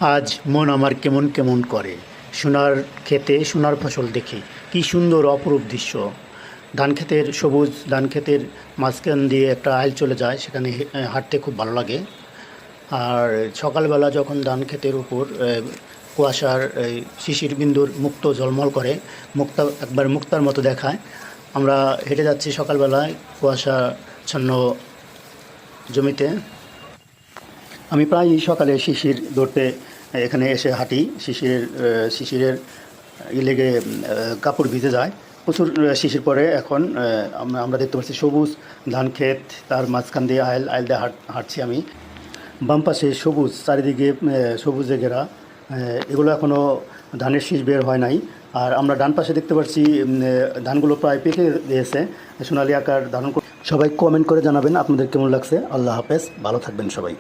আজ মন আমার কেমন কেমন করে, সোনার ক্ষেতে সোনার ফসল দেখে কি সুন্দর অপরূপ দৃশ্য। ধান ক্ষেতের সবুজ ধান ক্ষেতের মাঝখান দিয়ে একটা আইল চলে যায়, সেখানে হাঁটতে খুব ভালো লাগে। আর সকালবেলা যখন ধান ক্ষেতের উপর কুয়াশার শিশির বিন্দুর মুক্ত ঝলমল করে, মুক্তা একবার মুক্তার মতো দেখায়। আমরা হেঁটে যাচ্ছি সকালবেলায় কুয়াশাচ্ছন্ন জমিতে। আমি প্রায়ই সকালে শিশির ধরতে এখানে এসে হাঁটি। শিশিরের লেগে কাপড় ভিজে যায়, প্রচুর শিশির পড়ে। এখন আমরা দেখতে পাচ্ছি সবুজ ধান ক্ষেত, তার মাঝখান দিয়ে আইল দিয়ে হাঁটছি আমি। বাম পাশে সবুজ, চারিদিকে সবুজে ঘেরা। এগুলো এখনও ধানের শীষ বের হয় নাই। আর আমরা ডান পাশে দেখতে পাচ্ছি ধানগুলো প্রায় পেকে দিয়েছে, সোনালি আকার ধারণ করে। সবাই কমেন্ট করে জানাবেন আপনাদের কেমন লাগছে। আল্লাহ হাফেজ, ভালো থাকবেন সবাই।